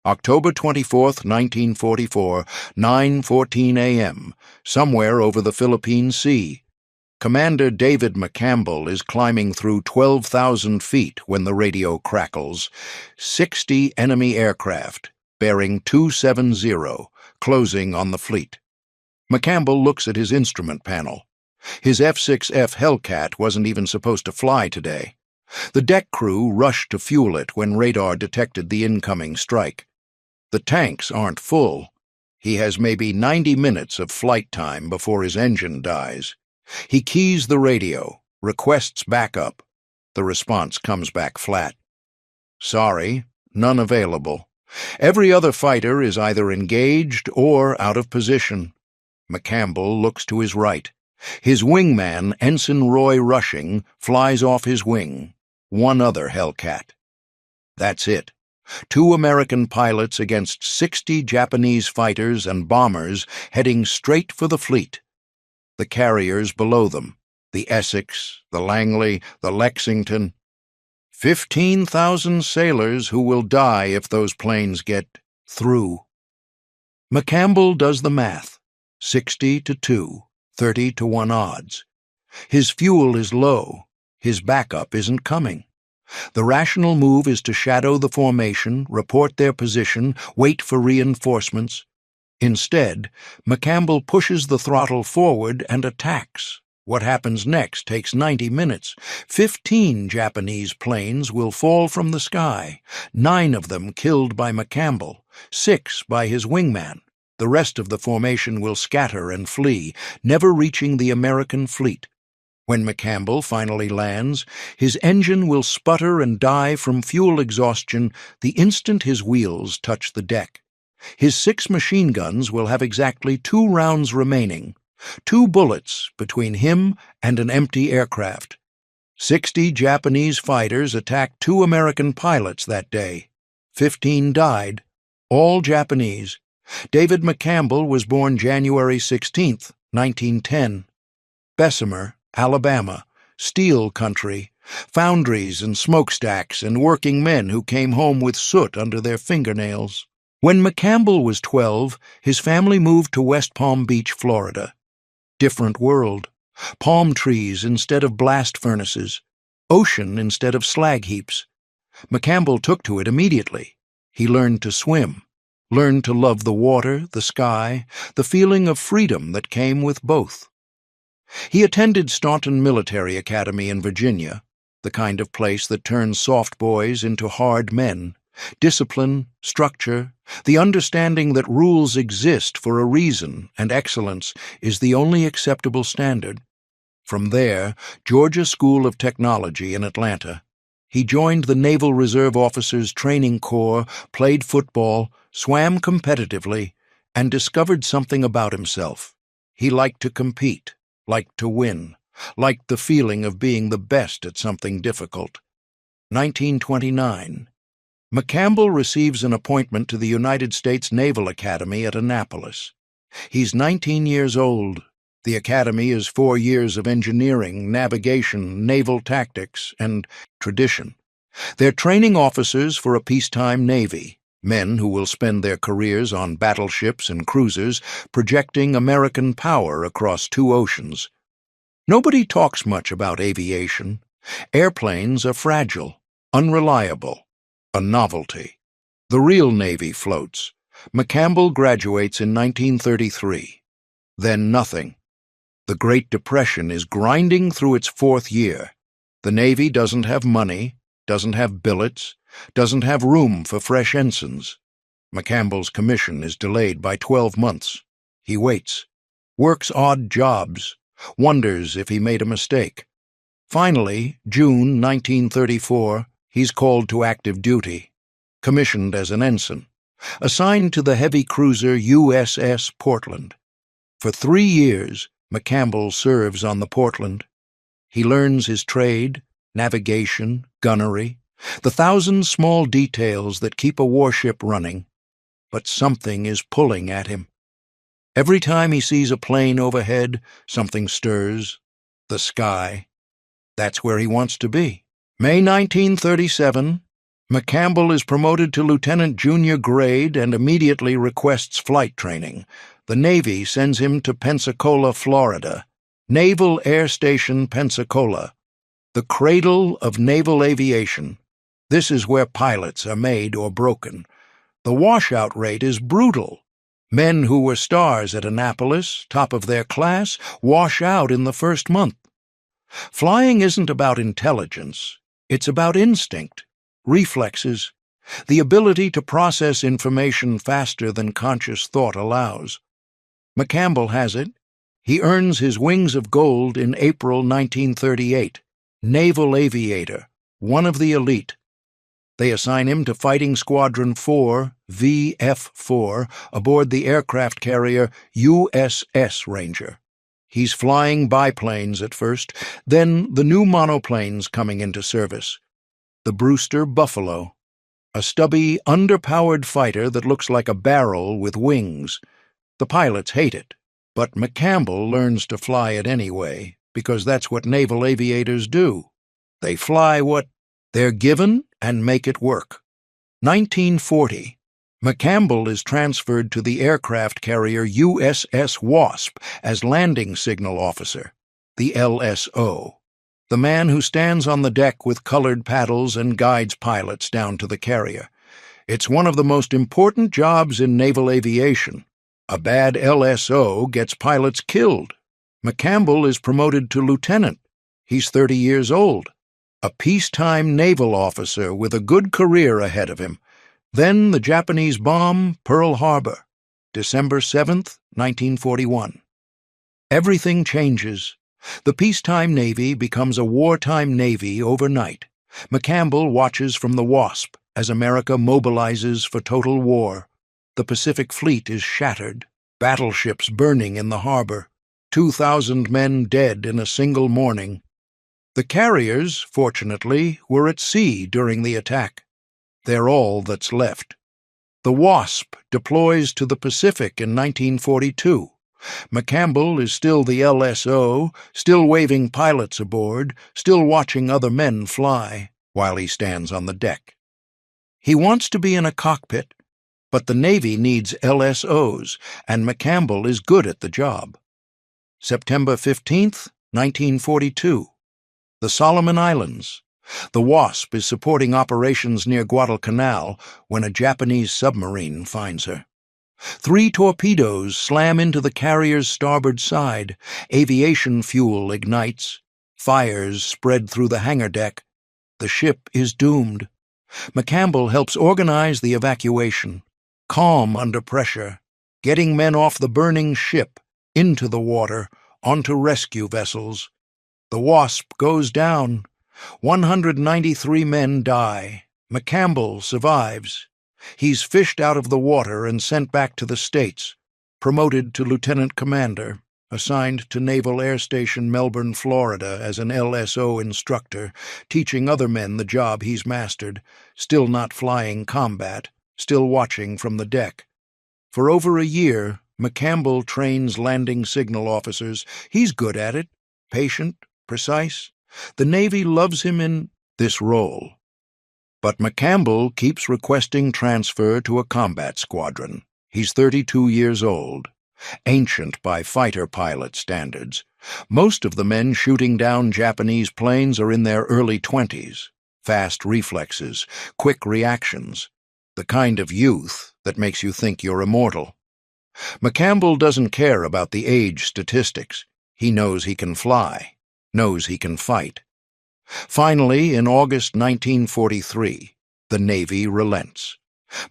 October 24th, 1944, 9:14 a.m., somewhere over the Philippine Sea. Commander David McCampbell is climbing through 12,000 feet when the radio crackles. 60 enemy aircraft, bearing 270, closing on the fleet. McCampbell looks at his instrument panel. His F-6F Hellcat wasn't even supposed to fly today. The deck crew rushed to fuel it when radar detected the incoming strike. The tanks aren't full. He has maybe 90 minutes of flight time before his engine dies. He keys the radio, requests backup. The response comes back flat. Sorry, none available. Every other fighter is either engaged or out of position. McCampbell looks to his right. His wingman, Ensign Roy Rushing, flies off his wing. One other Hellcat. That's it. 2 American pilots against 60 Japanese fighters and bombers heading straight for the fleet. The carriers below them, the Essex, the Langley, the Lexington. 15,000 sailors who will die if those planes get through. McCampbell does the math. 60 to 2, 30 to 1 odds. His fuel is low. His backup isn't coming. The rational move is to shadow the formation, report their position, wait for reinforcements. Instead, McCampbell pushes the throttle forward and attacks. What happens next takes 90 minutes. 15 Japanese planes will fall from the sky, 9 of them killed by McCampbell, 6 by his wingman. The rest of the formation will scatter and flee, never reaching the American fleet. When McCampbell finally lands, his engine will sputter and die from fuel exhaustion the instant his wheels touch the deck. His 6 machine guns will have exactly 2 rounds remaining, 2 bullets between him and an empty aircraft. 60 Japanese fighters attacked 2 American pilots that day. 15 died, all Japanese. David McCampbell was born January 16, 1910. Bessemer, Alabama, steel country, foundries and smokestacks and working men who came home with soot under their fingernails. When McCampbell was 12, his family moved to West Palm Beach, Florida. Different world. Palm trees instead of blast furnaces. Ocean instead of slag heaps. McCampbell took to it immediately. He learned to swim. Learned to love the water, the sky, the feeling of freedom that came with both. He attended Staunton Military Academy in Virginia, the kind of place that turns soft boys into hard men. Discipline, structure, the understanding that rules exist for a reason and excellence is the only acceptable standard. From there, Georgia School of Technology in Atlanta. He joined the Naval Reserve Officers Training Corps, played football, swam competitively, and discovered something about himself. He liked to compete, liked to win, liked the feeling of being the best at something difficult. 1929. McCampbell receives an appointment to the United States Naval Academy at Annapolis. He's 19 years old. The academy is 4 years of engineering, navigation, naval tactics, and tradition. They're training officers for a peacetime navy, men who will spend their careers on battleships and cruisers, projecting American power across 2 oceans. Nobody talks much about aviation. Airplanes are fragile, unreliable, a novelty. The real Navy floats. McCampbell graduates in 1933. Then nothing. The Great Depression is grinding through its 4th year. The Navy doesn't have money, doesn't have billets, doesn't have room for fresh ensigns. McCampbell's commission is delayed by 12 months. He waits, works odd jobs, wonders if he made a mistake. Finally, June 1934, he's called to active duty, commissioned as an ensign, assigned to the heavy cruiser USS Portland. For 3 years, McCampbell serves on the Portland. He learns his trade, navigation, gunnery, the 1,000 small details that keep a warship running. But something is pulling at him. Every time he sees a plane overhead, something stirs. The sky. That's where he wants to be. May 1937, McCampbell is promoted to lieutenant junior grade and immediately requests flight training. The Navy sends him to Pensacola, Florida. Naval Air Station Pensacola, the cradle of naval aviation. This is where pilots are made or broken. The washout rate is brutal. Men who were stars at Annapolis, top of their class, wash out in the first month. Flying isn't about intelligence. It's about instinct, reflexes, the ability to process information faster than conscious thought allows. McCampbell has it. He earns his Wings of Gold in April 1938. Naval aviator, one of the elite. They assign him to Fighting Squadron 4, VF-4, aboard the aircraft carrier USS Ranger. He's flying biplanes at first, then the new monoplanes coming into service. The Brewster Buffalo, a stubby, underpowered fighter that looks like a barrel with wings. The pilots hate it, but McCampbell learns to fly it anyway, because that's what naval aviators do. They fly what they're given and make it work. 1940. McCampbell is transferred to the aircraft carrier USS Wasp as landing signal officer, the LSO, the man who stands on the deck with colored paddles and guides pilots down to the carrier. It's one of the most important jobs in naval aviation. A bad LSO gets pilots killed. McCampbell is promoted to lieutenant. He's 30 years old. A peacetime naval officer with a good career ahead of him. Then the Japanese bomb Pearl Harbor, December 7th, 1941. Everything changes. The peacetime Navy becomes a wartime Navy overnight. McCampbell watches from the Wasp as America mobilizes for total war. The Pacific Fleet is shattered, battleships burning in the harbor, 2,000 men dead in a single morning. The carriers, fortunately, were at sea during the attack. They're all that's left. The Wasp deploys to the Pacific in 1942. McCampbell is still the LSO, still waving pilots aboard, still watching other men fly, while he stands on the deck. He wants to be in a cockpit, but the Navy needs LSOs, and McCampbell is good at the job. September 15th, 1942. The Solomon Islands. The Wasp is supporting operations near Guadalcanal when a Japanese submarine finds her. 3 torpedoes slam into the carrier's starboard side. Aviation fuel ignites. Fires spread through the hangar deck. The ship is doomed. McCampbell helps organize the evacuation. Calm under pressure, getting men off the burning ship, into the water, onto rescue vessels. The Wasp goes down. 193 men die. McCampbell survives. He's fished out of the water and sent back to the States, promoted to lieutenant commander, assigned to Naval Air Station Melbourne, Florida as an LSO instructor, teaching other men the job he's mastered, still not flying combat, still watching from the deck. For over a year, McCampbell trains landing signal officers. He's good at it, patient, precise. The Navy loves him in this role. But McCampbell keeps requesting transfer to a combat squadron. He's 32 years old, ancient by fighter pilot standards. Most of the men shooting down Japanese planes are in their early 20s. Fast reflexes, quick reactions, the kind of youth that makes you think you're immortal. McCampbell doesn't care about the age statistics. He knows he can fly, knows he can fight. Finally, in August 1943, the Navy relents.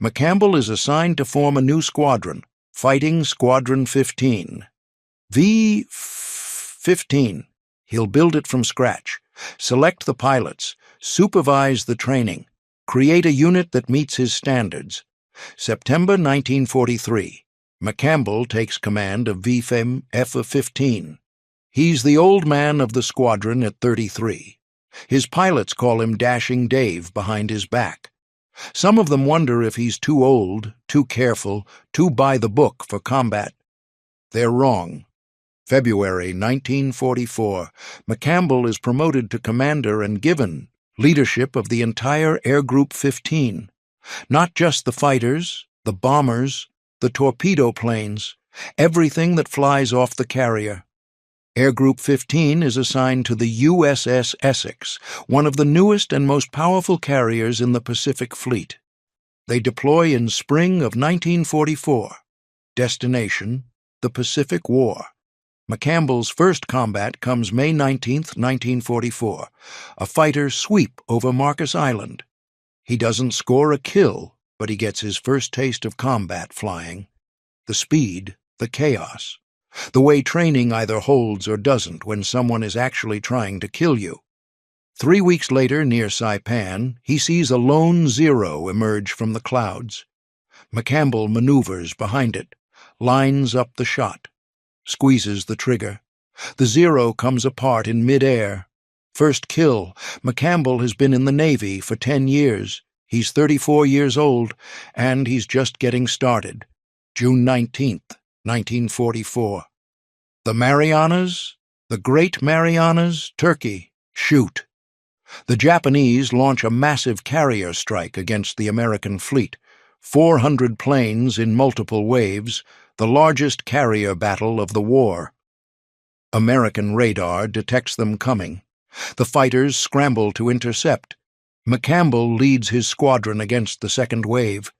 McCampbell is assigned to form a new squadron, Fighting Squadron 15. V-15. He'll build it from scratch, select the pilots, supervise the training, create a unit that meets his standards. September 1943. McCampbell takes command of VFM F-15. He's the old man of the squadron at 33. His pilots call him Dashing Dave behind his back. Some of them wonder if he's too old, too careful, too by the book for combat. They're wrong. February 1944. McCampbell is promoted to commander and given leadership of the entire Air Group 15, not just the fighters, the bombers, the torpedo planes, everything that flies off the carrier. Air Group 15 is assigned to the USS Essex, one of the newest and most powerful carriers in the Pacific Fleet. They deploy in spring of 1944. Destination: the Pacific War. McCampbell's first combat comes May 19, 1944, a fighter sweep over Marcus Island. He doesn't score a kill, but he gets his first taste of combat flying. The speed, the chaos, the way training either holds or doesn't when someone is actually trying to kill you. 3 weeks later, near Saipan, he sees a lone Zero emerge from the clouds. McCampbell maneuvers behind it, lines up the shot, squeezes the trigger. The Zero comes apart in mid-air. First kill. McCampbell has been in the Navy for 10 years. He's 34 years old, and he's just getting started. June 19, 1944. The Marianas, the Great Marianas, Turkey, shoot. The Japanese launch a massive carrier strike against the American fleet. 400 planes in multiple waves, the largest carrier battle of the war. American radar detects them coming. The fighters scramble to intercept. McCampbell leads his squadron against the second wave.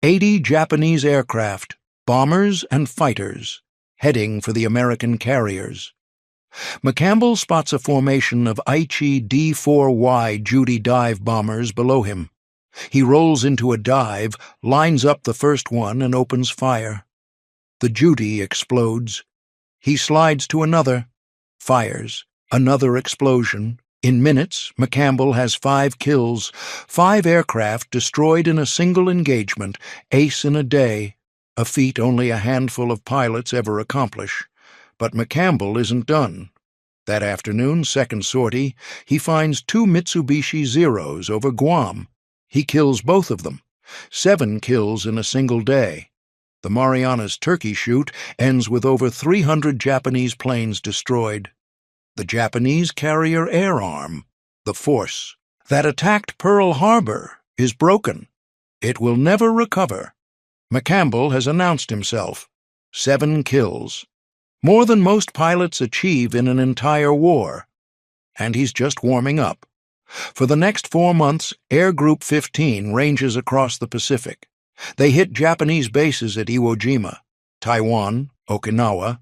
80 Japanese aircraft, bombers and fighters, heading for the American carriers. McCampbell spots a formation of Aichi D-4Y Judy dive bombers below him. He rolls into a dive, lines up the first one, and opens fire. The Judy explodes. He slides to another, fires, another explosion. In minutes, McCampbell has 5 kills, 5 aircraft destroyed in a single engagement, ace in a day, a feat only a handful of pilots ever accomplish. But McCampbell isn't done. That afternoon, second sortie, he finds 2 Mitsubishi Zeros over Guam. He kills both of them. 7 kills in a single day. The Marianas Turkey shoot ends with over 300 Japanese planes destroyed. The Japanese carrier air arm, the force, that attacked Pearl Harbor, is broken. It will never recover. McCampbell has announced himself. 7 kills. More than most pilots achieve in an entire war. And he's just warming up. For the next 4 months, Air Group 15 ranges across the Pacific. They hit Japanese bases at Iwo Jima, Taiwan, Okinawa.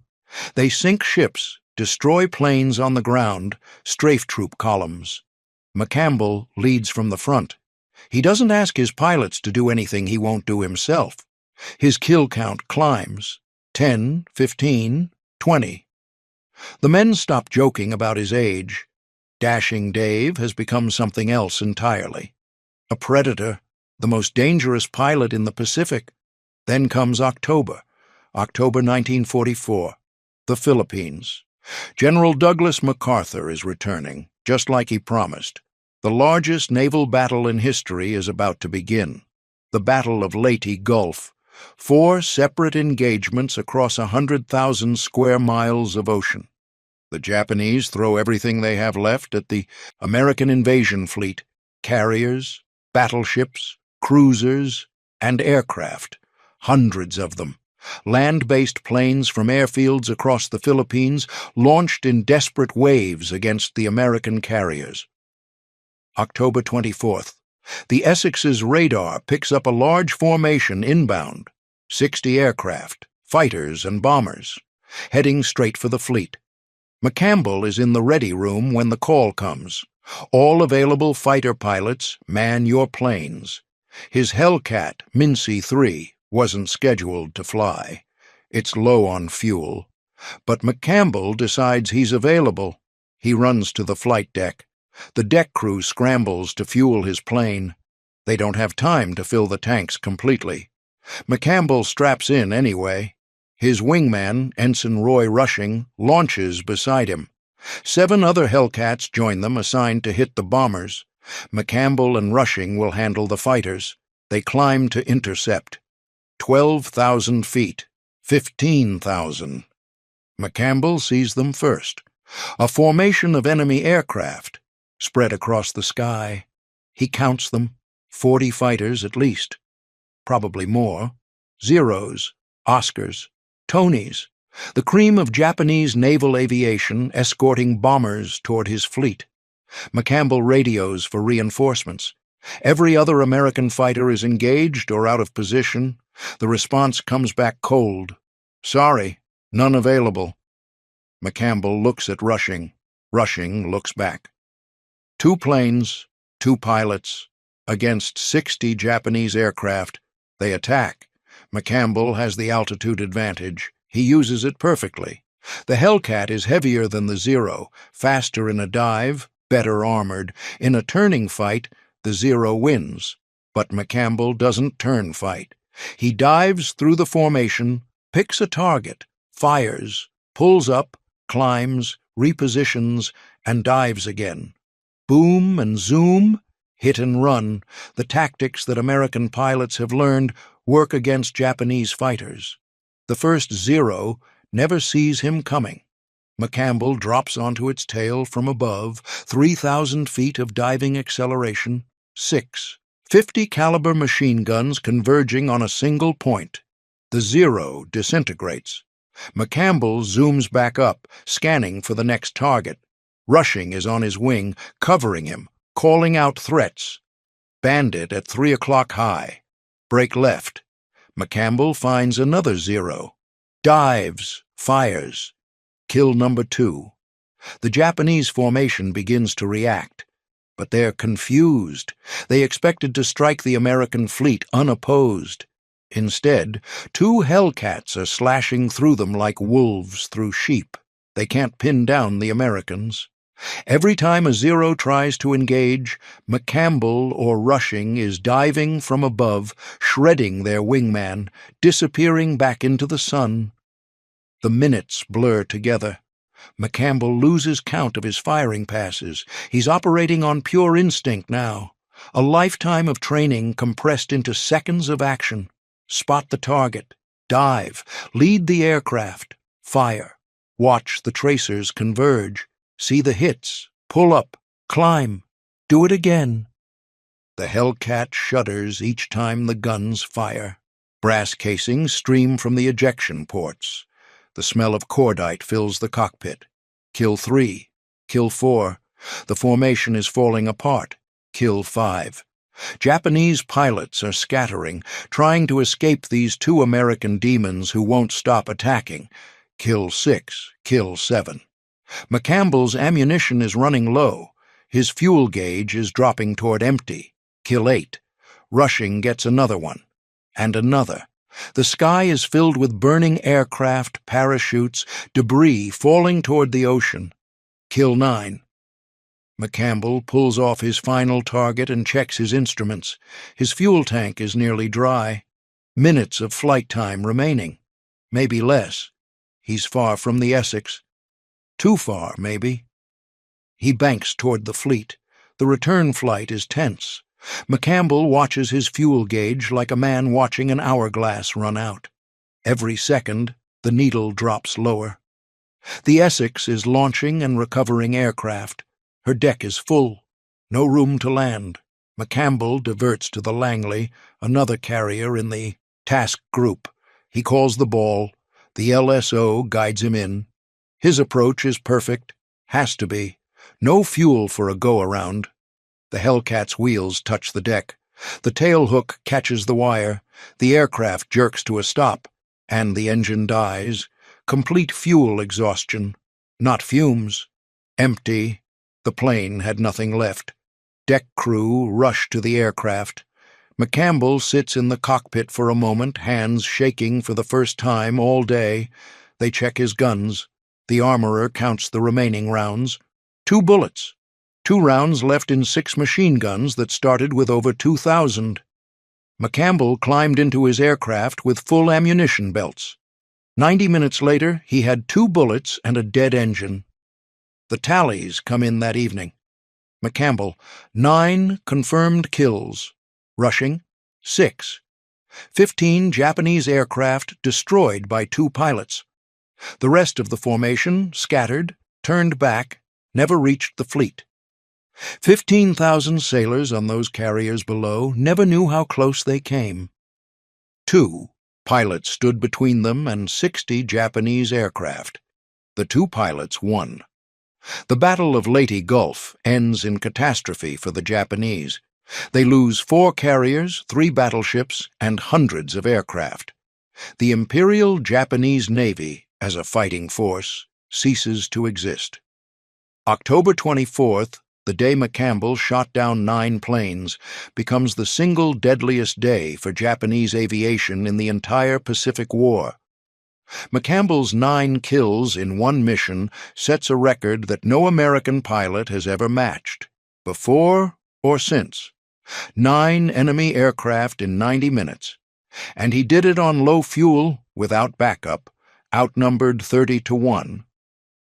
They sink ships, destroy planes on the ground, strafe troop columns. McCampbell leads from the front. He doesn't ask his pilots to do anything he won't do himself. His kill count climbs. 10, 15, 20. The men stop joking about his age. Dashing Dave has become something else entirely. A predator, the most dangerous pilot in the Pacific. Then comes October 1944, the Philippines. General Douglas MacArthur is returning, just like he promised. The largest naval battle in history is about to begin. The Battle of Leyte Gulf. 4 separate engagements across 100,000 square miles of ocean. The Japanese throw everything they have left at the American invasion fleet: carriers, battleships, cruisers, and aircraft. Hundreds of them. Land-based planes from airfields across the Philippines launched in desperate waves against the American carriers. October 24th. The Essex's radar picks up a large formation inbound. 60 aircraft, fighters and bombers, heading straight for the fleet. McCampbell is in the ready room when the call comes. All available fighter pilots, man your planes. His Hellcat, Mincy 3, wasn't scheduled to fly. It's low on fuel. But McCampbell decides he's available. He runs to the flight deck. The deck crew scrambles to fuel his plane. They don't have time to fill the tanks completely. McCampbell straps in anyway. His wingman, Ensign Roy Rushing, launches beside him. 7 other Hellcats join them, assigned to hit the bombers. McCampbell and Rushing will handle the fighters. They climb to intercept. 12,000 feet. 15,000. McCampbell sees them first. A formation of enemy aircraft. spread across the sky. He counts them, 40 fighters at least, probably more, Zeros, Oscars, Tonys, the cream of Japanese naval aviation escorting bombers toward his fleet. McCampbell radios for reinforcements. Every other American fighter is engaged or out of position. The response comes back cold. Sorry, none available. McCampbell looks at Rushing. Rushing looks back. 2 planes, 2 pilots, against 60 Japanese aircraft. They attack. McCampbell has the altitude advantage. He uses it perfectly. The Hellcat is heavier than the Zero, faster in a dive, better armored. In a turning fight, the Zero wins. But McCampbell doesn't turn fight. He dives through the formation, picks a target, fires, pulls up, climbs, repositions, and dives again. Boom and zoom, hit and run, the tactics that American pilots have learned work against Japanese fighters. The first Zero never sees him coming. McCampbell drops onto its tail from above, 3,000 feet of diving acceleration, 6, 50 caliber machine guns converging on a single point. The Zero disintegrates. McCampbell zooms back up, scanning for the next target. Rushing is on his wing, covering him, calling out threats. Bandit at 3 o'clock high. Break left. McCampbell finds another Zero. Dives, fires. Kill number 2. The Japanese formation begins to react. But they're confused. They expected to strike the American fleet unopposed. Instead, 2 Hellcats are slashing through them like wolves through sheep. They can't pin down the Americans. Every time a Zero tries to engage, McCampbell or Rushing is diving from above, shredding their wingman, disappearing back into the sun. The minutes blur together. McCampbell loses count of his firing passes. He's operating on pure instinct now. A lifetime of training compressed into seconds of action. Spot the target. Dive. Lead the aircraft. Fire. Watch the tracers converge. See the hits. Pull up. Climb. Do it again. The Hellcat shudders each time the guns fire. Brass casings stream from the ejection ports. The smell of cordite fills the cockpit. Kill 3. Kill 4. The formation is falling apart. Kill 5. Japanese pilots are scattering, trying to escape these 2 American demons who won't stop attacking. Kill 6. Kill 7. McCampbell's ammunition is running low. His fuel gauge is dropping toward empty. Kill 8. Rushing gets another one. And another. The sky is filled with burning aircraft, parachutes, debris falling toward the ocean. Kill 9. McCampbell pulls off his final target and checks his instruments. His fuel tank is nearly dry. Minutes of flight time remaining. Maybe less. He's far from the Essex. Too far, maybe. He banks toward the fleet. The return flight is tense. McCampbell watches his fuel gauge like a man watching an hourglass run out. Every second, the needle drops lower. The Essex is launching and recovering aircraft. Her deck is full. No room to land. McCampbell diverts to the Langley, another carrier in the task group. He calls the ball. The LSO guides him in. His approach is perfect. Has to be. No fuel for a go-around. The Hellcat's wheels touch the deck. The tailhook catches the wire. The aircraft jerks to a stop. And the engine dies. Complete fuel exhaustion. Not fumes. Empty. The plane had nothing left. Deck crew rush to the aircraft. McCampbell sits in the cockpit for a moment, hands shaking for the first time all day. They check his guns. The armorer counts the remaining rounds. 2 bullets. 2 rounds left in 6 machine guns that started with over 2,000. McCampbell climbed into his aircraft with full ammunition belts. 90 minutes later, he had 2 bullets and a dead engine. The tallies come in that evening. McCampbell, 9 confirmed kills. Rushing, 6. 15 Japanese aircraft destroyed by 2 pilots. The rest of the formation, scattered, turned back, never reached the fleet. 15,000 sailors on those carriers below never knew how close they came. 2 pilots stood between them and 60 Japanese aircraft. The 2 pilots won. The Battle of Leyte Gulf ends in catastrophe for the Japanese. They lose 4 carriers, 3 battleships, and hundreds of aircraft. The Imperial Japanese Navy, as a fighting force, ceases to exist. October 24th, the day McCampbell shot down 9 planes, becomes the single deadliest day for Japanese aviation in the entire Pacific War. McCampbell's 9 kills in one mission sets a record that no American pilot has ever matched, before or since. 9 enemy aircraft in 90 minutes. And he did it on low fuel, without backup, outnumbered 30-1.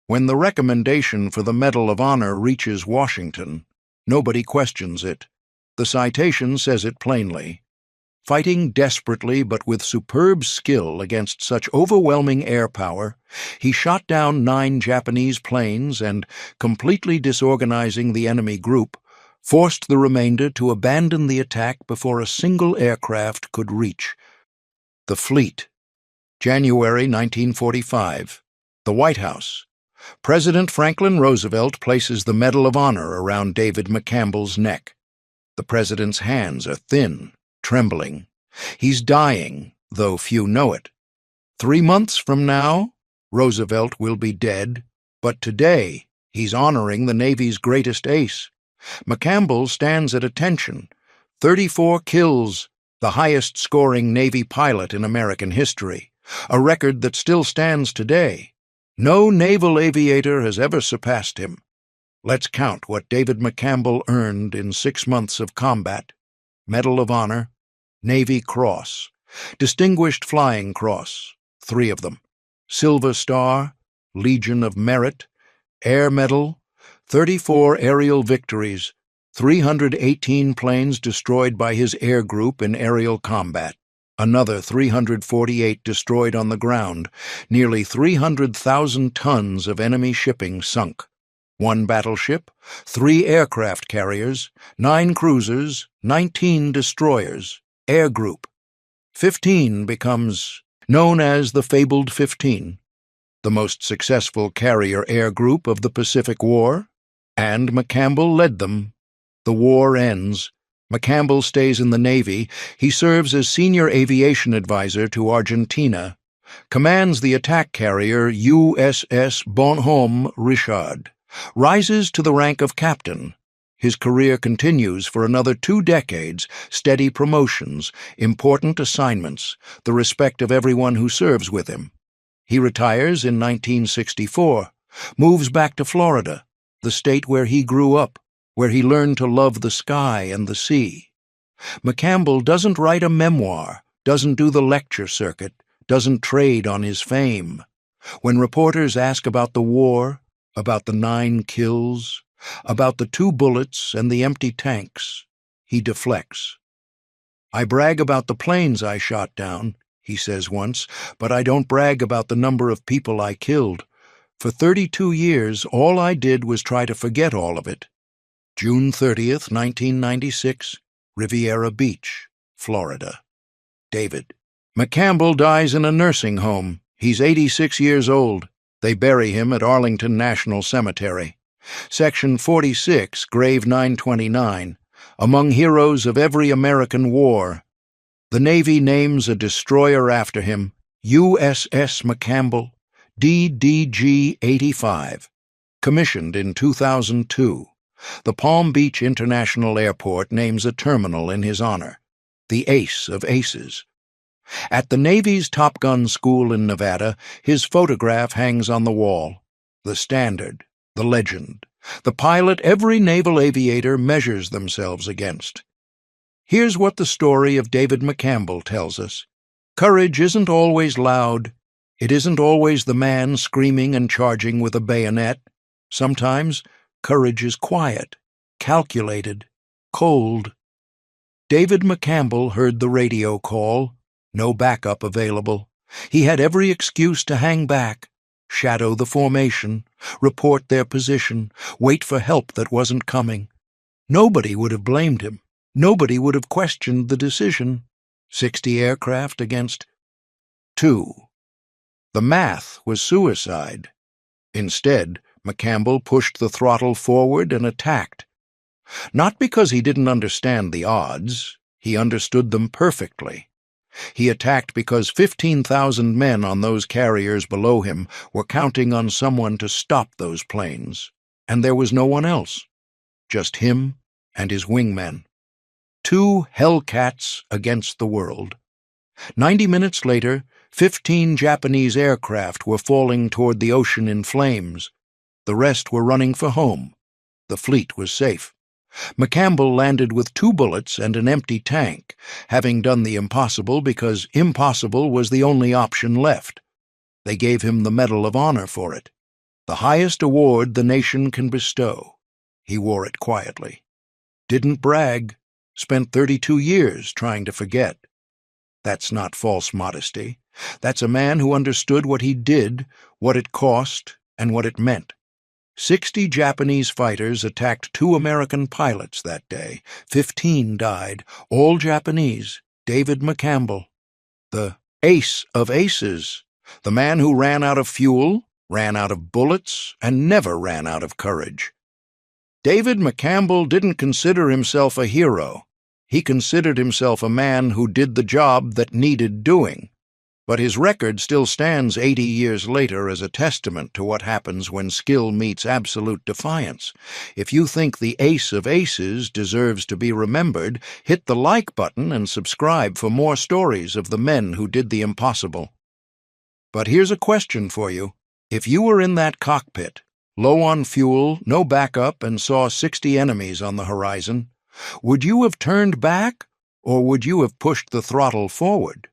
When the recommendation for the Medal of Honor reaches Washington, nobody questions it. The citation says it plainly. Fighting desperately but with superb skill against such overwhelming air power, he shot down 9 Japanese planes and, completely disorganizing the enemy group, forced the remainder to abandon the attack before a single aircraft could reach. The Fleet. January 1945. The White House. President Franklin Roosevelt places the Medal of Honor around David McCampbell's neck. The president's hands are thin, trembling. He's dying, though few know it. 3 months from now, Roosevelt will be dead, but today he's honoring the Navy's greatest ace. McCampbell stands at attention. 34 kills, the highest-scoring Navy pilot in American history, a record that still stands today. No naval aviator has ever surpassed him. Let's count what David McCampbell earned in 6 months of combat. Medal of Honor, Navy Cross, Distinguished Flying Cross, 3 of them, Silver Star, Legion of Merit, Air Medal, 34 aerial victories, 318 planes destroyed by his air group in aerial combat, another 348 destroyed on the ground, nearly 300,000 tons of enemy shipping sunk. 1 battleship, 3 aircraft carriers, 9 cruisers, 19 destroyers, air group. 15 becomes known as the fabled 15, the most successful carrier air group of the Pacific War, and McCampbell led them. The war ends. McCampbell stays in the Navy. He serves as senior aviation advisor to Argentina, commands the attack carrier USS Bonhomme Richard, rises to the rank of captain. His career continues for another 2 decades, steady promotions, important assignments, the respect of everyone who serves with him. He retires in 1964, moves back to Florida, the state where he grew up, where he learned to love the sky and the sea. McCampbell doesn't write a memoir, doesn't do the lecture circuit, doesn't trade on his fame. When reporters ask about the war, about the 9 kills, about the 2 bullets and the empty tanks, he deflects. "I brag about the planes I shot down," he says once, "but I don't brag about the number of people I killed. For 32 years, all I did was try to forget all of it." June 30th, 1996, Riviera Beach, Florida. David. McCampbell dies in a nursing home. He's 86 years old. They bury him at Arlington National Cemetery. Section 46, Grave 929, among heroes of every American war. The Navy names a destroyer after him, USS McCampbell, DDG-85, commissioned in 2002. The Palm Beach International Airport names a terminal in his honor, the Ace of Aces. At the Navy's Top Gun school in Nevada, his photograph hangs on the wall. The standard, the legend, the pilot every naval aviator measures themselves against. Here's what the story of David McCampbell tells us. Courage isn't always loud. It isn't always the man screaming and charging with a bayonet. Sometimes courage is quiet, calculated, cold. David McCampbell heard the radio call. No backup available. He had every excuse to hang back, shadow the formation, report their position, wait for help that wasn't coming. Nobody would have blamed him. Nobody would have questioned the decision. 60 aircraft against 2. The math was suicide. Instead, McCampbell pushed the throttle forward and attacked. Not because he didn't understand the odds. He understood them perfectly. He attacked because 15,000 men on those carriers below him were counting on someone to stop those planes, and there was no one else. Just him and his wingmen. 2 Hellcats against the world. 90 minutes later, 15 Japanese aircraft were falling toward the ocean in flames. The rest were running for home. The fleet was safe. McCampbell landed with 2 bullets and an empty tank, having done the impossible because impossible was the only option left. They gave him the Medal of Honor for it, the highest award the nation can bestow. He wore it quietly. Didn't brag. Spent 32 years trying to forget. That's not false modesty. That's a man who understood what he did, what it cost, and what it meant. 60 Japanese fighters attacked 2 American pilots that day. 15 died, all Japanese. David McCampbell, the ace of aces, the man who ran out of fuel, ran out of bullets, and never ran out of courage. David McCampbell didn't consider himself a hero. He considered himself a man who did the job that needed doing. But his record still stands 80 years later as a testament to what happens when skill meets absolute defiance. If you think the ace of aces deserves to be remembered, hit the like button and subscribe for more stories of the men who did the impossible. But here's a question for you. If you were in that cockpit, low on fuel, no backup, and saw 60 enemies on the horizon, would you have turned back, or would you have pushed the throttle forward?